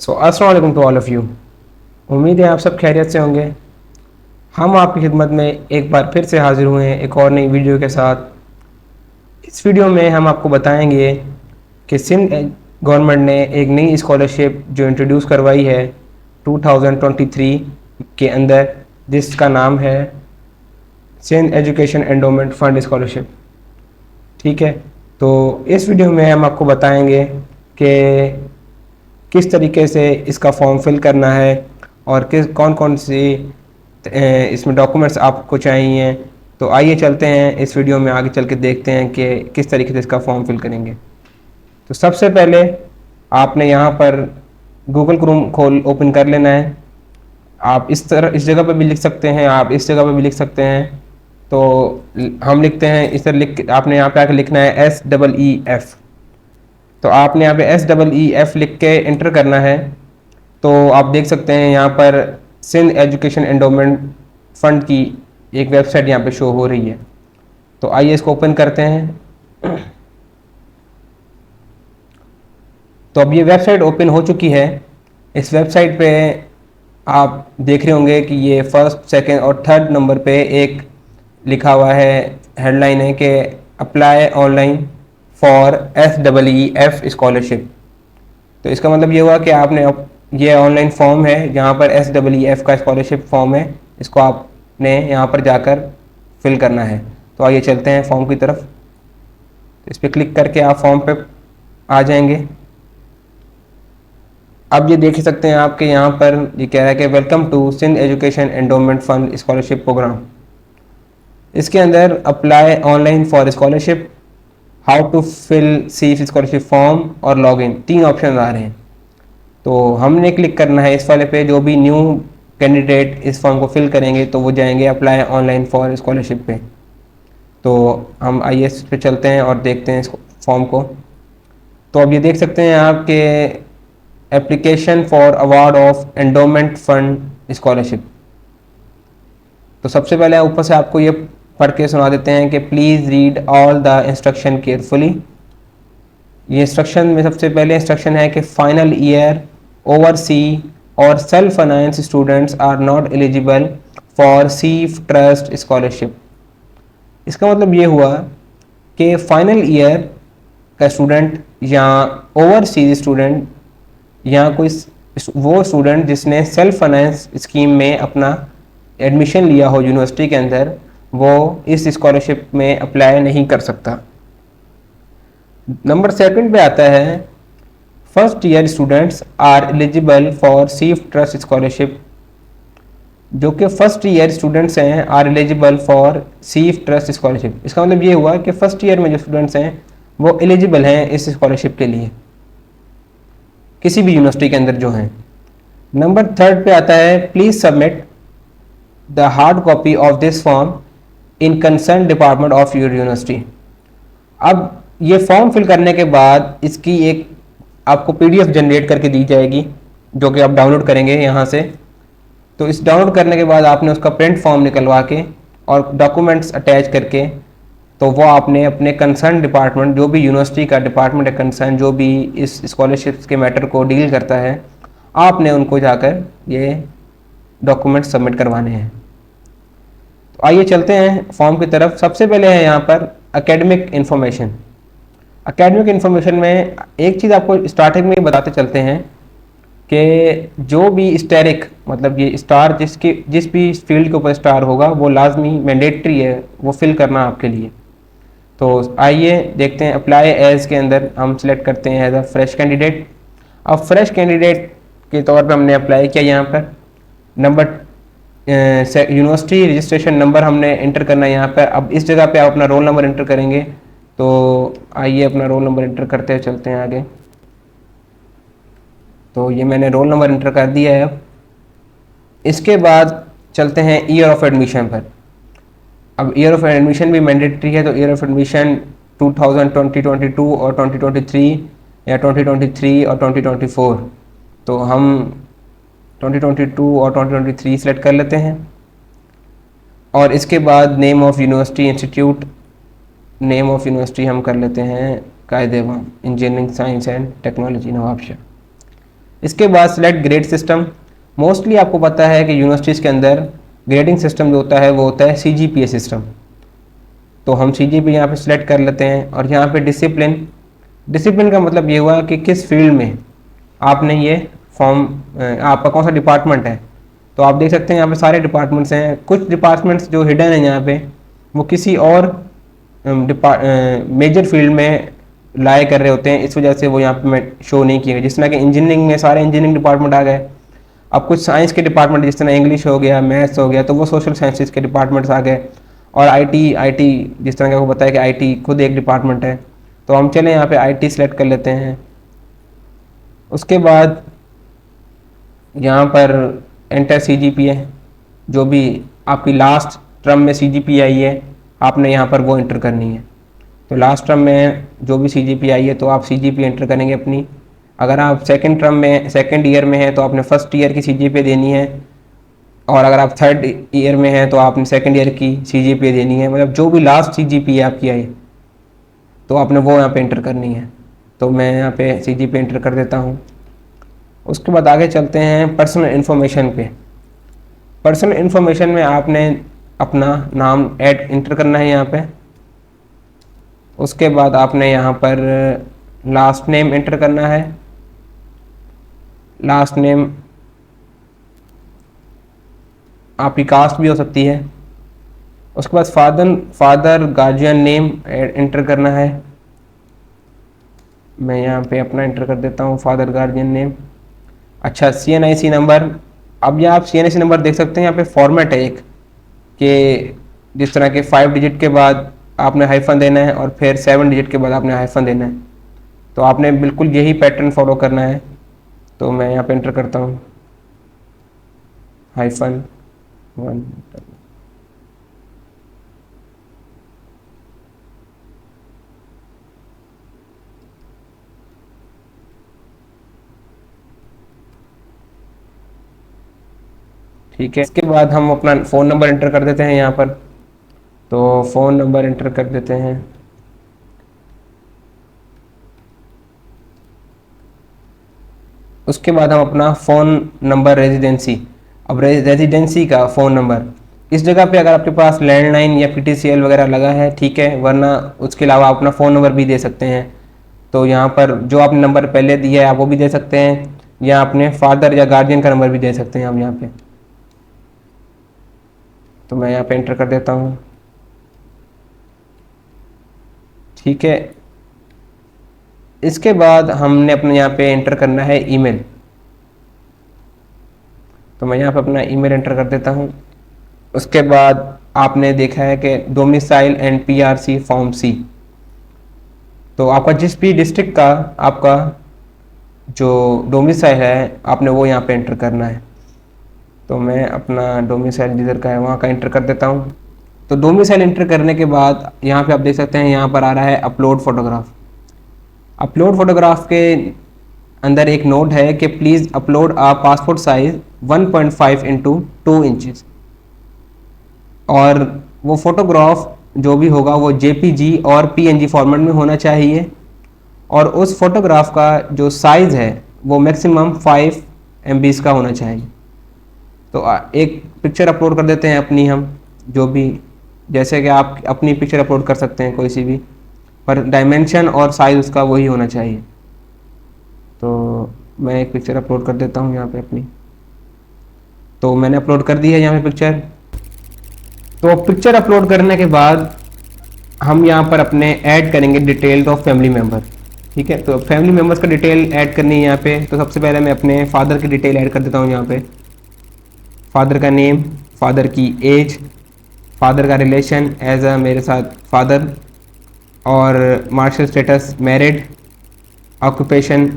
अस्सलाम वालेकुम to all of you. उम्मीद है आप सब खैरियत से होंगे। हम आपकी खिदमत में एक बार फिर से हाज़िर हुए हैं एक और नई वीडियो के साथ। इस वीडियो में हम आपको बताएंगे कि सिंध गवर्नमेंट ने एक नई स्कॉलरशिप जो इंट्रोड्यूस करवाई है 2023 के अंदर, जिसका नाम है Sindh education endowment fund scholarship. ठीक है, तो इस वीडियो में हम आपको बताएंगे कि किस तरीके से इसका फॉर्म फिल करना है और किस कौन कौन सी इसमें डॉक्यूमेंट्स आपको चाहिए। तो आइए चलते हैं इस वीडियो में आगे चल के देखते हैं कि किस तरीके से इसका फॉर्म फिल करेंगे। तो सबसे पहले आपने यहाँ पर गूगल क्रोम खोल ओपन कर लेना है। आप इस जगह पर भी लिख सकते हैं, आप इस जगह पर भी लिख सकते हैं। तो हम लिखते हैं इस तरह लिख, आपने यहाँ पे आके लिखना है SEEF। तो आपने यहाँ पे SEEF लिख के इंटर करना है। तो आप देख सकते हैं यहाँ पर सिंध एजुकेशन एंडोमेंट फ़ंड की एक वेबसाइट यहाँ पे शो हो रही है। तो आइए इसको ओपन करते हैं। तो अब ये वेबसाइट ओपन हो चुकी है। इस वेबसाइट पे आप देख रहे होंगे कि ये फर्स्ट, सेकंड और थर्ड नंबर पे एक लिखा हुआ है, हेडलाइन है कि apply online for SEEF scholarship. तो इसका मतलब ये हुआ कि आपने ये ऑनलाइन फॉर्म है जहाँ पर SEEF का स्कॉलरशिप फॉर्म है, इसको आपने यहाँ पर जाकर फिल करना है। तो आइए चलते हैं फॉर्म की तरफ। तो इस पर क्लिक करके आप फॉर्म पे आ जाएंगे। अब ये देख सकते हैं आपके यहाँ पर ये कह रहा है कि welcome to Sindh education endowment fund scholarship program. इसके अंदर apply online for scholarship, how to fill SEEF scholarship form और लॉगिन, तीन ऑप्शन आ रहे हैं। तो हमने क्लिक करना है इस वाले पे। जो भी न्यू कैंडिडेट इस फॉर्म को फिल करेंगे तो वो जाएंगे अप्लाई ऑनलाइन फॉर स्कॉलरशिप पे। तो हम IS पे चलते हैं और देखते हैं इस फॉर्म को। तो अब ये देख सकते हैं आपके application for award of endowment fund scholarship. तो सबसे पहले ऊपर से आपको ये पढ़ के सुना देते हैं कि please read all the instruction carefully. ये इंस्ट्रक्शन में सबसे पहले इंस्ट्रक्शन है कि फाइनल ईयर, ओवरसी और self finance students are not eligible for SEEF trust scholarship. इसका मतलब ये हुआ कि फाइनल ईयर का स्टूडेंट या ओवरसीज स्टूडेंट या कोई वो स्टूडेंट जिसने सेल्फ फाइनेंस स्कीम में अपना एडमिशन लिया हो यूनिवर्सिटी के अंदर, वो इस स्कॉलरशिप में अप्लाई नहीं कर सकता। नंबर सेकंड पे आता है first year students are eligible for SEEF trust scholarship. जो कि फर्स्ट ईयर स्टूडेंट्स हैं are eligible for SEEF trust scholarship. इसका मतलब ये हुआ कि फर्स्ट ईयर में जो स्टूडेंट्स हैं वो एलिजिबल हैं इस स्कॉलरशिप के लिए, किसी भी यूनिवर्सिटी के अंदर जो हैं। नंबर थर्ड पे आता है please submit the hard copy of this form in concern department of your university. अब ये फॉर्म फिल करने के बाद इसकी एक आपको PDF जनरेट करके दी जाएगी, जो कि आप डाउनलोड करेंगे यहाँ से। तो इस डाउनलोड करने के बाद आपने उसका प्रिंट फॉर्म निकलवा के और डॉक्यूमेंट्स अटैच करके, तो वो आपने अपने कंसर्न डिपार्टमेंट, जो भी यूनिवर्सिटी का डिपार्टमेंट है कंसर्न, जो भी इस स्कॉलरशिप के मैटर को डील करता है, आपने उनको जाकर ये डॉक्यूमेंट सबमिट करवाने हैं। तो आइए चलते हैं फॉर्म की तरफ। सबसे पहले है यहाँ पर एकेडमिक इन्फॉर्मेशन। एकेडमिक इन्फॉर्मेशन में एक चीज़ आपको स्टार्टिंग में बताते चलते हैं कि जो भी स्टैरिक, मतलब ये स्टार जिस भी फील्ड के ऊपर स्टार होगा वो लाजमी मैंडेटरी है वो फिल करना आपके लिए। तो आइए देखते हैं। अप्लाई एज के अंदर हम सिलेक्ट करते हैं एज अ फ्रेश कैंडिडेट। अब फ्रेश कैंडिडेट के तौर पे हमने अप्लाई किया। यहाँ पर नंबर यूनिवर्सिटी रजिस्ट्रेशन नंबर हमने इंटर करना है यहाँ पर। अब इस जगह पे आप अपना रोल नंबर इंटर करेंगे। तो आइए अपना रोल नंबर इंटर करते हैं, चलते हैं आगे। तो ये मैंने रोल नंबर इंटर कर दिया है। अब इसके बाद चलते हैं ईयर ऑफ एडमिशन पर। अब ईयर ऑफ एडमिशन भी मैंडेटरी है। तो ईयर ऑफ एडमिशन 2022 और 2023 या 2023 और 2024। तो हम 2022 और 2023 सेलेक्ट कर लेते हैं। और इसके बाद name of university, institute, name of university हम कर लेते हैं कायदे engineering science and technology Nawabshah. इसके बाद सिलेक्ट ग्रेड सिस्टम। मोस्टली आपको पता है कि यूनिवर्सिटीज़ के अंदर ग्रेडिंग सिस्टम जो होता है वो होता है CGPA सिस्टम। तो हम CGPA यहाँ पे सिलेक्ट कर लेते हैं। और यहाँ पे डिसिप्लिन, डिसिप्लिन का मतलब ये हुआ कि किस फील्ड में आपने ये फॉर्म, आपका कौन सा डिपार्टमेंट है। तो आप देख सकते हैं यहाँ पे सारे डिपार्टमेंट्स हैं। कुछ डिपार्टमेंट्स जो हिडन है यहाँ पे वो किसी और मेजर फील्ड में लाए कर रहे होते हैं, इस वजह से वो यहाँ पे मैं शो नहीं किए गए। जिस तरह के इंजीनियरिंग में सारे इंजीनियरिंग डिपार्टमेंट आ गए। अब कुछ साइंस के डिपार्टमेंट जिस तरह इंग्लिश हो गया, मैथ्स हो गया, तो वो सोशल साइंसेज के डिपार्टमेंट्स आ गए। और आईटी जिस तरह का आपको बताया कि आईटी खुद एक डिपार्टमेंट है। तो हम चले यहाँ पे आईटी सेलेक्ट कर लेते हैं। उसके बाद यहाँ पर एंटर CGPA, जो भी आपकी लास्ट टर्म में CGPA आई है आपने यहाँ पर वो एंटर करनी है। तो लास्ट टर्म में जो भी CGPA आई है तो आप CGPA एंटर करेंगे अपनी। अगर आप सेकंड टर्म में, सेकंड ईयर में हैं तो आपने फर्स्ट ईयर की CGPA देनी है। और अगर आप थर्ड ईयर में हैं तो आपने सेकंड ईयर की CGPA देनी है। मतलब जो भी लास्ट CGPA आपकी आई तो आपने वो यहाँ पे एंटर करनी है। तो मैं यहाँ पे CGPA एंटर कर देता हूँ। उसके बाद आगे चलते हैं पर्सनल इन्फॉर्मेशन पे। पर्सनल इन्फॉर्मेशन में आपने अपना नाम एंटर करना है यहाँ पे। उसके बाद आपने यहाँ पर लास्ट नेम एंटर करना है। लास्ट नेम आपकी कास्ट भी हो सकती है। उसके बाद फादर गार्जियन नेम एंटर करना है। मैं यहाँ पे अपना एंटर कर देता हूँ, फादर गार्जियन नेम। अच्छा, CNIC नंबर। अब यहाँ आप CNIC नंबर देख सकते हैं, यहाँ पे फॉर्मेट है एक कि जिस तरह के 5 डिजिट के बाद आपने हाइफन देना है और फिर 7 डिजिट के बाद आपने हाइफन देना है। तो आपने बिल्कुल यही पैटर्न फॉलो करना है। तो मैं यहाँ पे एंटर करता हूँ -1। ठीक है, इसके बाद हम अपना फ़ोन नंबर एंटर कर देते हैं यहाँ पर। तो फ़ोन नंबर एंटर कर देते हैं। उसके बाद हम अपना फ़ोन नंबर रेजिडेंसी, अब रेजिडेंसी का फ़ोन नंबर, इस जगह पे अगर आपके पास लैंडलाइन या PTCL वगैरह लगा है ठीक है, वरना उसके अलावा अपना फ़ोन नंबर भी दे सकते हैं। तो यहाँ पर जो आपने नंबर पहले दिया है आप वो भी दे सकते हैं, या अपने फादर या गार्जियन का नंबर भी दे सकते हैं आप यहाँ पे। तो मैं यहाँ पे एंटर कर देता हूँ। ठीक है, इसके बाद हमने अपने यहाँ पे एंटर करना है ईमेल। तो मैं यहाँ पे अपना ईमेल एंटर कर देता हूँ। उसके बाद आपने देखा है कि domicile and PRC form C। तो आपका जिस भी डिस्ट्रिक्ट का आपका जो डोमिसाइल है आपने वो यहाँ पे एंटर करना है। तो मैं अपना डोमिसाइल जिधर का है वहाँ का एंटर कर देता हूँ। तो डोमिसाइल एंटर करने के बाद यहाँ पे आप देख सकते हैं यहाँ पर आ रहा है अपलोड फोटोग्राफ। अपलोड फोटोग्राफ के अंदर एक नोट है कि please upload a passport size 1.5 into 2 inches. और वो फोटोग्राफ जो भी होगा वो JPG और PNG फॉर्मेट में होना चाहिए। और उस फोटोग्राफ का जो साइज़ है वो मैक्सिमम 5 MB का होना चाहिए। तो एक पिक्चर अपलोड कर देते हैं अपनी हम, जो भी, जैसे कि आप अपनी पिक्चर अपलोड कर सकते हैं कोई सी भी, पर डायमेंशन और साइज़ उसका वही होना चाहिए। तो मैं एक पिक्चर अपलोड कर देता हूँ यहाँ पे अपनी। तो मैंने अपलोड कर दी है यहाँ पे पिक्चर। तो पिक्चर अपलोड करने के बाद हम यहाँ पर अपने ऐड करेंगे डिटेल्स ऑफ फैमिली मेम्बर। ठीक है, तो फैमिली मेम्बर्स का डिटेल ऐड करनी है यहाँ पे। तो सबसे पहले मैं अपने फादर की डिटेल ऐड कर देता हूँ यहाँ पे। फादर का नेम, फादर की एज, फादर का रिलेशन एज अ मेरे साथ फादर, और मार्शल स्टेटस मैरिड, ऑक्यूपेशन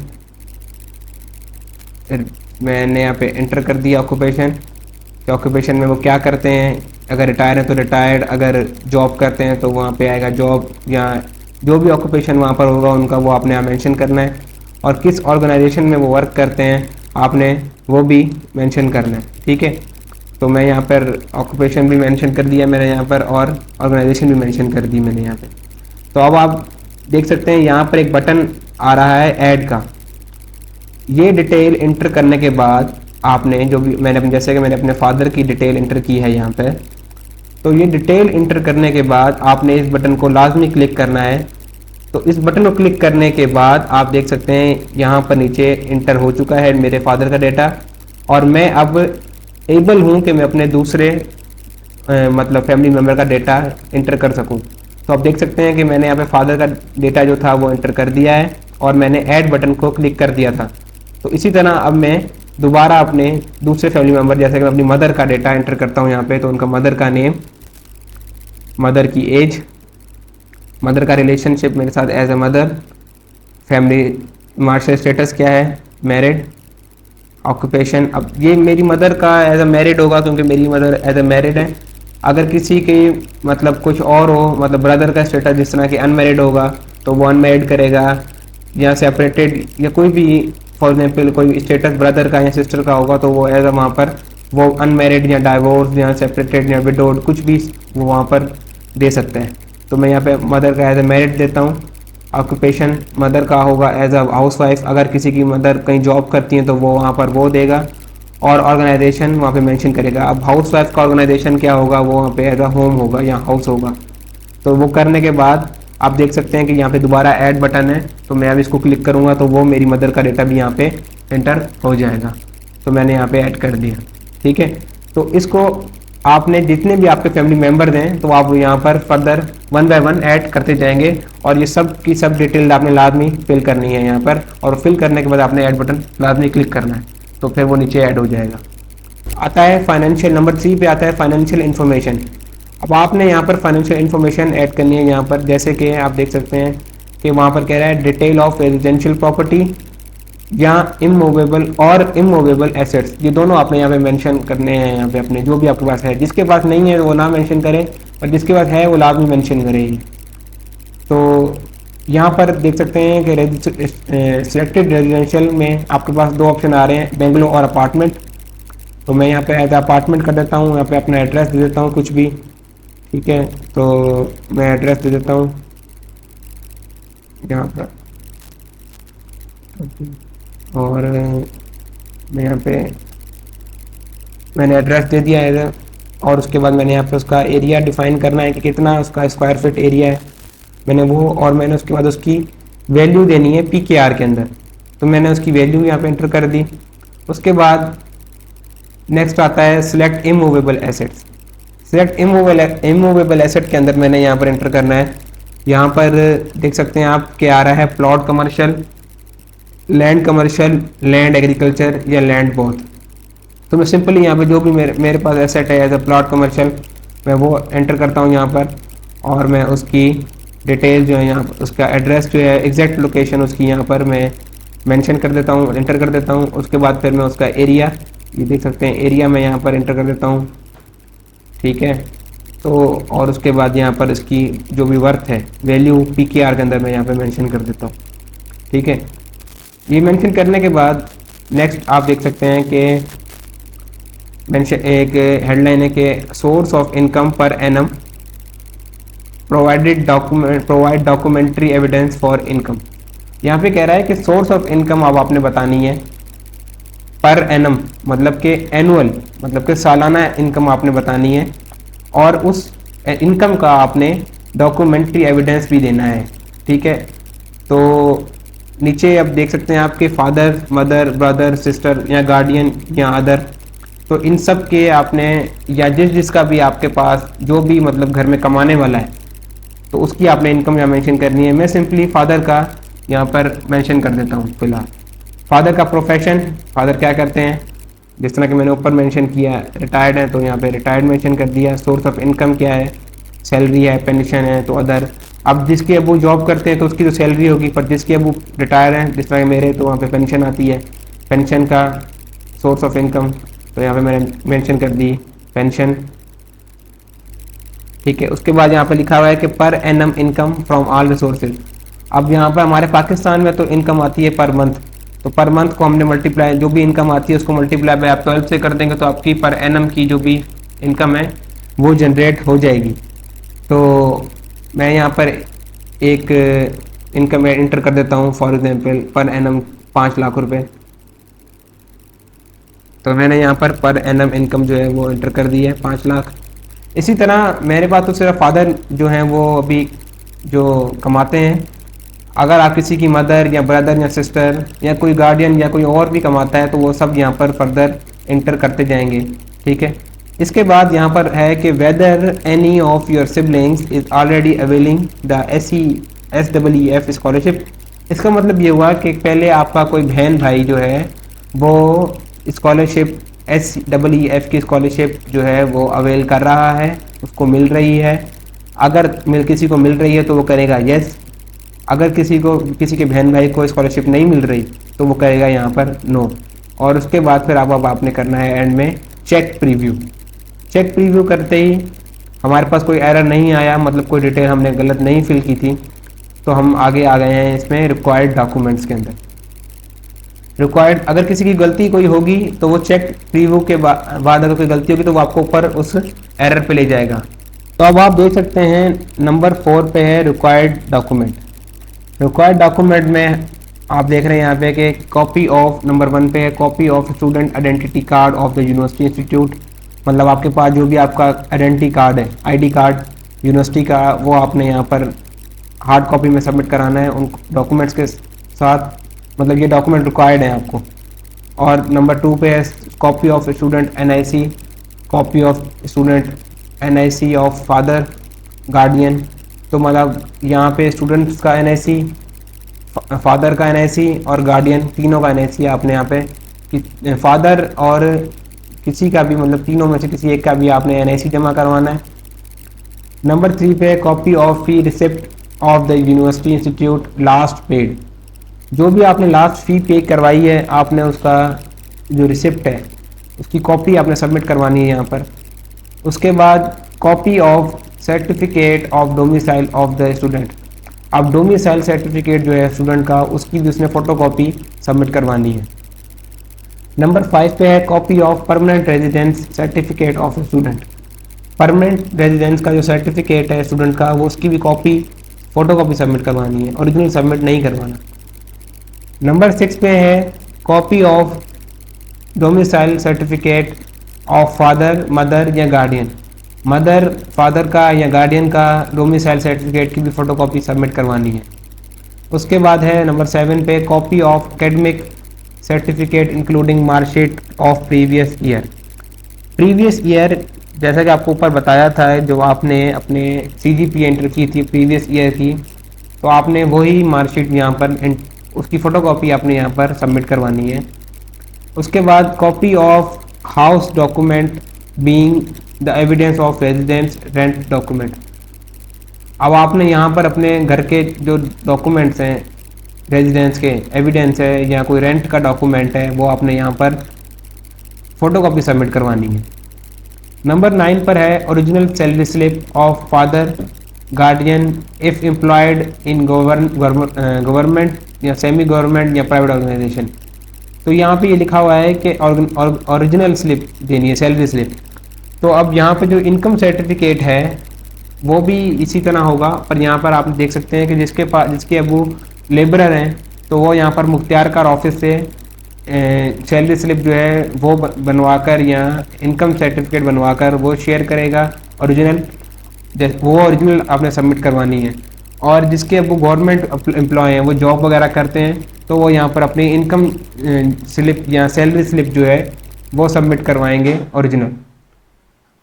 मैंने यहाँ पे एंटर कर दिया ऑक्यूपेशन, कि ऑक्यूपेशन में वो क्या करते हैं। अगर रिटायर है तो रिटायर्ड, अगर जॉब करते हैं तो वहाँ पे आएगा जॉब, या जो भी ऑक्यूपेशन वहाँ पर होगा उनका वो आपने यहाँ मेंशन करना है। और किस ऑर्गेनाइजेशन में वो वर्क करते हैं आपने वो भी मेंशन करना है। ठीक है, तो मैं यहाँ पर ऑक्यूपेशन भी मेंशन कर दिया मैंने यहाँ पर, और ऑर्गेनाइजेशन भी मेंशन कर दी मैंने यहाँ पे। तो अब आप देख सकते हैं यहाँ पर एक बटन आ रहा है ऐड का। ये डिटेल इंटर करने के बाद आपने जो भी जैसे कि मैंने अपने फादर की डिटेल इंटर की है यहाँ पे, तो ये डिटेल इंटर करने के बाद आपने इस बटन को लाजमी क्लिक करना है। तो इस बटन को क्लिक करने के बाद आप देख सकते हैं यहाँ पर नीचे इंटर हो चुका है मेरे फादर का डेटा, और मैं अब एबल हूँ कि मैं अपने दूसरे मतलब फैमिली मेम्बर का डेटा इंटर कर सकूँ। तो आप देख सकते हैं कि मैंने यहाँ पे फादर का डेटा जो था वो इंटर कर दिया है और मैंने ऐड बटन को क्लिक कर दिया था। तो इसी तरह अब मैं दोबारा अपने दूसरे फैमिली मेम्बर, जैसे कि मैं अपनी मदर का डेटा इंटर करता हूँ यहाँ पे, तो उनका मदर का नेम, मदर की एज, मदर का रिलेशनशिप मेरे साथ as a mother, family marital status क्या है, मैरिड, ऑक्यूपेशन। अब ये मेरी मदर का एज अ मैरिड होगा क्योंकि मेरी मदर एज अ मैरिड है। अगर किसी के मतलब कुछ और हो, मतलब ब्रदर का स्टेटस जिस तरह कि अनमैरिड होगा तो वो अनमैरिड करेगा, या सेपरेटेड या कोई भी फॉर एग्जाम्पल कोई स्टेटस ब्रदर का या सिस्टर का होगा तो वो एज अ वहाँ पर वो अनमैरिड या डाइवोर्स या सेपरेटेड या विडोड कुछ भी वो वहाँ पर दे सकते हैं। तो मैं यहाँ पे मदर का एज ए मैरिड देता हूँ। ऑक्यूपेशन मदर का होगा एज अ हाउस वाइफ, अगर किसी की मदर कहीं जॉब करती हैं तो वो वहाँ पर वो देगा, और ऑर्गेनाइजेशन वहाँ पे मेंशन करेगा। अब हाउस वाइफ का ऑर्गेनाइजेशन क्या होगा, वो वहाँ पे एज अ होम होगा या हाउस होगा। तो वो करने के बाद आप देख सकते हैं कि यहाँ पे दोबारा ऐड बटन है, तो मैं अब इसको क्लिक करूँगा तो वो मेरी मदर का डेटा भी यहाँ पे एंटर हो जाएगा। तो मैंने यहाँ पे ऐड कर दिया, ठीक है। तो इसको आपने जितने भी आपके फैमिली मेम्बर्स हैं तो आप यहाँ पर फर्दर 1 बाय 1 ऐड करते जाएंगे, और ये सब की सब डिटेल आपने लाजमी फिल करनी है यहाँ पर, और फिल करने के बाद आपने ऐड बटन लाजमी क्लिक करना है, तो फिर वो नीचे ऐड हो जाएगा। आता है फाइनेंशियल, नंबर 3 पे आता है फाइनेंशियल इन्फॉर्मेशन। अब आपने यहाँ पर फाइनेंशियल इन्फॉर्मेशन ऐड करनी है यहाँ पर, जैसे कि आप देख सकते हैं कि वहाँ पर कह रहा है डिटेल ऑफ रेजिडेंशियल प्रॉपर्टी या इमूवेबल और इमूवेबल एसेट्स, ये दोनों आपने यहाँ पे मेंशन करने हैं। यहाँ पे अपने जो भी आपके पास है, जिसके पास नहीं है वो ना मेंशन करें, और जिसके पास है वो लाजमी मेंशन करें। तो यहाँ पर देख सकते हैं कि सिलेक्टेड रेजिडेंशियल में आपके पास 2 ऑप्शन आ रहे हैं, बेंगलो और अपार्टमेंट। तो मैं यहाँ पे एज अपार्टमेंट कर देता हूँ, यहाँ पे अपना एड्रेस दे देता हूँ कुछ भी, ठीक है। तो मैं एड्रेस दे देता हूँ यहाँ पर, और मैं यहाँ पे मैंने एड्रेस दे दिया है, और उसके बाद मैंने यहाँ पे उसका एरिया डिफाइन करना है कि कितना उसका स्क्वायर फीट एरिया है मैंने वो, और मैंने उसके बाद उसकी वैल्यू देनी है PKR के अंदर। तो मैंने उसकी वैल्यू यहाँ पे एंटर कर दी। उसके बाद नेक्स्ट आता है select immovable assets. Select immovable asset के अंदर मैंने यहाँ पर एंटर करना है। यहाँ पर देख सकते हैं आप क्या आ रहा है, plot commercial, land commercial, land agriculture या लैंड बोथ। तो मैं सिंपली यहाँ पे जो भी मेरे पास एसेट है एज अ प्लॉट कमर्शियल, मैं वो एंटर करता हूँ यहाँ पर, और मैं उसकी डिटेल जो है यहाँ पर उसका एड्रेस जो है एग्जैक्ट लोकेशन उसकी यहाँ पर मैं मेंशन कर देता हूँ, एंटर कर देता हूँ। उसके बाद फिर मैं उसका एरिया, ये देख सकते हैं एरिया मैं यहाँ पर एंटर कर देता हूँ, ठीक है। तो और उसके बाद यहाँ पर इसकी जो भी वर्थ है वैल्यू PKR के अंदर मैं यहाँ पे मेंशन कर देता हूँ, ठीक है। ये मेंशन करने के बाद नेक्स्ट आप देख सकते हैं कि मेंशन एक हेडलाइन है कि source of income per annum provide documentary evidence for income. यहाँ पे कह रहा है कि सोर्स ऑफ इनकम अब आपने बतानी है पर एनम, मतलब कि एनुअल, मतलब कि सालाना इनकम आपने बतानी है, और उस इनकम का आपने डॉक्यूमेंट्री एविडेंस भी देना है, ठीक है। तो नीचे अब देख सकते हैं आपके फादर, मदर, ब्रदर, सिस्टर या गार्डियन या अदर, तो इन सब के आपने या जिसका भी आपके पास जो भी मतलब घर में कमाने वाला है तो उसकी आपने इनकम यहाँ मेंशन करनी है। मैं सिंपली फादर का यहाँ पर मेंशन कर देता हूँ फिलहाल। फादर का प्रोफेशन, फादर क्या करते हैं, जिस तरह कि मैंने ऊपर मेंशन किया रिटायर्ड है तो यहाँ पे रिटायर्ड मेंशन कर दिया। सोर्स ऑफ इनकम क्या है, सैलरी है, पेंशन है, तो अदर। अब जिसके अब वो जॉब करते हैं तो उसकी तो सैलरी होगी, पर जिसके अब वो रिटायर हैं जिस तरह मेरे, तो वहाँ पे पेंशन आती है, पेंशन का सोर्स ऑफ इनकम, तो यहाँ पे मैंने मेंशन कर दी पेंशन, ठीक है। उसके बाद यहाँ पे लिखा हुआ है कि per annum income from all resources. अब यहाँ पर हमारे पाकिस्तान में तो इनकम आती है पर मंथ, तो पर मंथ को हमने मल्टीप्लाई, जो भी इनकम आती है उसको मल्टीप्लाई बाय आप 12 से कर देंगे तो आपकी पर एनम की जो भी इनकम है वो जनरेट हो जाएगी। तो मैं यहाँ पर एक इनकम एंटर कर देता हूँ, for example per annum 5 lakh रुपए, तो मैंने यहाँ पर एनम इनकम जो है वो एंटर कर दी है 5 लाख। इसी तरह मेरे पास तो सिर्फ फादर जो हैं वो अभी जो कमाते हैं। अगर आप किसी की मदर या ब्रदर या सिस्टर या कोई गार्डियन या कोई और भी कमाता है तो वो सब यहाँ पर फर्दर इंटर करते जाएंगे। ठीक है। इसके बाद यहाँ पर है कि whether any of your siblings is already availing the SEF scholarship. इसका मतलब ये हुआ कि पहले आपका कोई बहन भाई जो है वो स्कॉलरशिप SEF की स्कॉलरशिप जो है वो अवेल कर रहा है, उसको मिल रही है। अगर किसी को मिल रही है तो वो करेगा यस। अगर किसी के बहन भाई को स्कॉलरशिप नहीं मिल रही तो वो करेगा यहाँ पर नो। और उसके बाद फिर अब आपने करना है एंड में चेक प्रीव्यू। चेक प्रीव्यू करते ही हमारे पास कोई एरर नहीं आया, मतलब कोई डिटेल हमने गलत नहीं फिल की थी, तो हम आगे आ गए हैं इसमें रिक्वायर्ड डॉक्यूमेंट्स के अंदर। रिक्वायर्ड अगर किसी की गलती कोई होगी तो वो चेक प्रीव्यू के बाद अगर कोई गलती होगी तो वो आपको ऊपर उस एरर पे ले जाएगा। तो अब आप देख सकते हैं नंबर 4 पे है रिक्वायर्ड डॉक्यूमेंट। रिक्वायर्ड डॉक्यूमेंट में आप देख रहे हैं यहाँ पे कि कॉपी ऑफ नंबर 1 पे है copy of student identity card of the university institute. मतलब आपके पास जो भी आपका आइडेंटिटी कार्ड है, ID कार्ड यूनिवर्सिटी का, वो आपने यहाँ पर हार्ड कॉपी में सबमिट कराना है उन डॉक्यूमेंट्स के साथ। मतलब ये डॉक्यूमेंट रिक्वायर्ड है आपको। और नंबर 2 पे है copy of student NIC, copy of student NIC of father guardian. तो मतलब यहाँ पे स्टूडेंट्स का NIC, फादर का NIC और गार्डियन तीनों का NIC आपने यहाँ पे फादर और किसी का भी, मतलब तीनों में से किसी एक का भी आपने NIC जमा करवाना है। नंबर 3 पे copy of fee receipt of the university institute last paid. जो भी आपने लास्ट फी पे करवाई है आपने उसका जो रिसिप्ट है उसकी कॉपी आपने सबमिट करवानी है यहाँ पर। उसके बाद copy of certificate of domicile of the student. अब डोमिसाइल सर्टिफिकेट जो है स्टूडेंट का, उसकी भी उसने फोटोकॉपी सबमिट करवानी है। नंबर 5 पे है copy of permanent residence certificate of student. Permanent residence का जो सर्टिफिकेट है स्टूडेंट का, वो उसकी भी कॉपी फोटोकॉपी सबमिट करवानी है, ओरिजिनल सबमिट नहीं करवाना। नंबर 6 पे है copy of domicile certificate of father mother या गार्डियन। मदर फादर का या गार्डियन का डोमिसाइल सर्टिफिकेट की भी फोटोकॉपी सबमिट करवानी है। उसके बाद है नंबर 7 पे copy of academic certificate including marksheet of previous year. Previous year जैसा कि आपको ऊपर बताया था, जो आपने अपने CGPA एंटर की थी प्रीवियस ईयर की, तो आपने वही मार्कशीट यहाँ पर उसकी फ़ोटोकॉपी आपने यहाँ पर सबमिट करवानी है। उसके बाद copy of house document being the evidence of residence rent document. अब आपने यहाँ पर अपने घर के जो डॉक्यूमेंट्स हैं, रेजिडेंस के एविडेंस है या कोई रेंट का डॉक्यूमेंट है, वो आपने यहाँ पर फोटोकॉपी सबमिट करवानी है। नंबर 9 पर है original salary slip of father guardian if employed in government या सेमी गवर्नमेंट या प्राइवेट ऑर्गेनाइजेशन। तो यहाँ पे ये लिखा हुआ है कि ओरिजिनल स्लिप देनी है, सैलरी स्लिप। तो अब यहाँ पे जो इनकम सर्टिफिकेट है वो भी इसी तरह होगा, पर यहाँ पर आप देख सकते हैं कि जिसके अबू लेबरर हैं तो वो यहाँ पर मुख्तियारकार ऑफिस से सैलरी स्लिप जो है वो बनवाकर या इनकम सर्टिफिकेट बनवाकर वो शेयर करेगा ओरिजिनल। वो ओरिजिनल आपने सबमिट करवानी है। और जिसके अब वो गवर्नमेंट एम्प्लॉय हैं, वो जॉब वगैरह करते हैं, तो वो यहाँ पर अपनी इनकम स्लिप या सैलरी स्लिप जो है वो सबमिट करवाएंगे ओरिजिनल।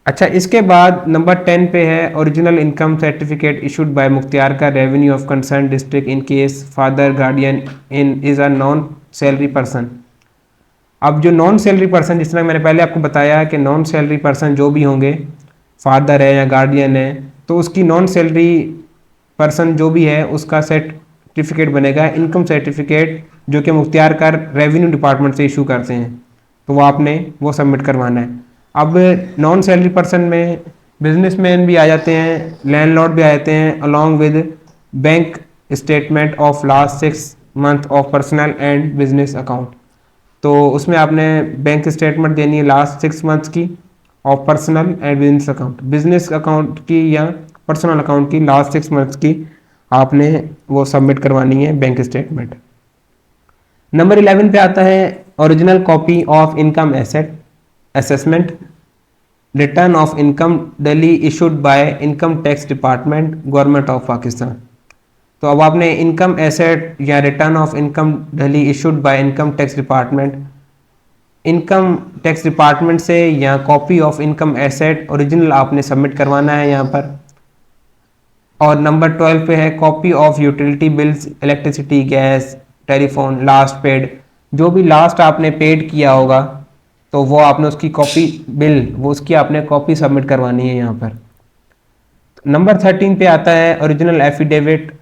अच्छा, इसके बाद नंबर 10 पे है original income certificate issued by मुख्तियार का revenue of concern district in case father guardian is a non salary person. अब जो नॉन सैलरी पर्सन, जिस तरह मैंने पहले आपको बताया कि नॉन सैलरी पर्सन जो भी होंगे, फादर है या गार्डियन है, तो उसकी नॉन सैलरी पर्सन जो भी है उसका सर्टिफिकेट बनेगा इनकम सर्टिफिकेट, जो कि मुख्तियार कर रेवेन्यू डिपार्टमेंट से इशू करते हैं, तो वो आपने वो सबमिट करवाना है। अब नॉन सैलरी पर्सन में बिजनेसमैन भी आ जाते हैं, लैंडलॉर्ड भी आ जाते हैं, along with bank statement of last 6 month of personal and business account. तो उसमें आपने बैंक स्टेटमेंट देनी है लास्ट 6 मंथ्स की of personal and business account, business account की या पर्सनल अकाउंट की लास्ट 6 मंथ्स की आपने वो सबमिट करवानी है बैंक स्टेटमेंट। नंबर 11 पे आता है original copy of income asset assessment return of income Delhi issued by income tax department government of Pakistan. तो अब आपने इनकम एसेट या return of income Delhi issued by income tax department, income tax department से या copy of income asset original आपने submit करवाना है यहाँ पर। और नंबर 12 पे है copy of utility bills, electricity, gas, telephone last paid, जो भी लास्ट आपने पेड किया होगा तो वो आपने उसकी कॉपी बिल, वो उसकी आपने कॉपी सबमिट करवानी है यहाँ पर। नंबर 13 पे आता है original affidavit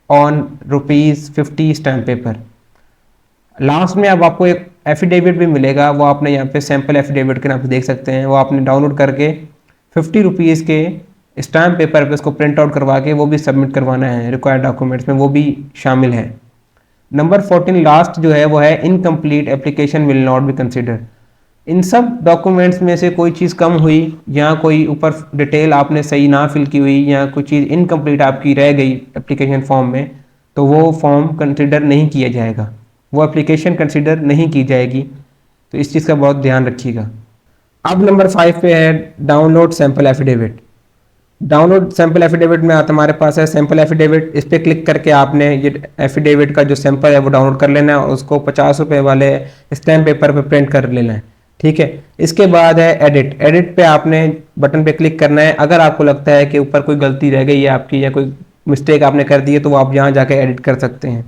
on ₹50 stamp paper. Last में अब आपको एक एफिडेविट भी मिलेगा, वो आपने यहाँ पे सैम्पल एफिडेविट के नाम से देख सकते हैं, वो आपने डाउनलोड करके ₹50 के स्टैम्प पेपर पे उसको प्रिंट आउट करवा के वो भी सबमिट करवाना है, रिक्वायर्ड डॉक्यूमेंट्स में वो भी शामिल है। नंबर 14 लास्ट जो है वो है incomplete application will not be consider. इन सब डॉक्यूमेंट्स में से कोई चीज़ कम हुई या कोई ऊपर डिटेल आपने सही ना फिल की हुई या कोई चीज़ इनकम्प्लीट आपकी रह गई एप्लीकेशन फॉर्म में, तो वो फॉर्म कंसिडर नहीं किया जाएगा, वो एप्लीकेशन कंसिडर नहीं की जाएगी। तो इस चीज़ का बहुत ध्यान रखिएगा। अब नंबर 5 पे है download sample affidavit. Download sample affidavit में आता हमारे पास है सैम्पल एफिडेविट, इस पर क्लिक करके आपने ये एफिडेविट का जो सैम्पल है वो डाउनलोड कर लेना है और उसको ₹50 वाले स्टैम्प पेपर पे प्रिंट कर लेना है, ठीक है। इसके बाद है एडिट। एडिट पे आपने बटन पे क्लिक करना है। अगर आपको लगता है कि ऊपर कोई गलती रह गई है आपकी या कोई मिस्टेक आपने कर दी है तो वो आप यहाँ जाके एडिट कर सकते हैं।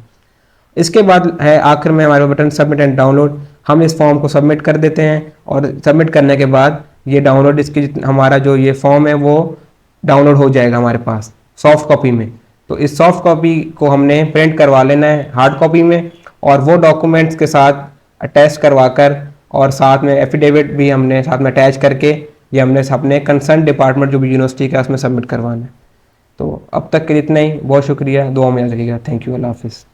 इसके बाद है आखिर में हमारे बटन सबमिट एंड डाउनलोड। हम इस फॉर्म को सबमिट कर देते हैं और सबमिट करने के बाद ये डाउनलोड इसकी हमारा जो ये फॉर्म है वो डाउनलोड हो जाएगा हमारे पास सॉफ्ट कॉपी में। तो इस सॉफ्ट कॉपी को हमने प्रिंट करवा लेना है हार्ड कॉपी में और वो डॉक्यूमेंट्स के साथ अटैच करवा कर और साथ में एफिडेविट भी हमने साथ में अटैच करके ये हमने अपने कंसर्न डिपार्टमेंट जो भी यूनिवर्सिटी का उसमें सबमिट करवाना है। तो अब तक के लिए इतना ही, बहुत शुक्रिया, दुआ में याद रखिएगा। थैंक यू, अल्लाह हाफिज़।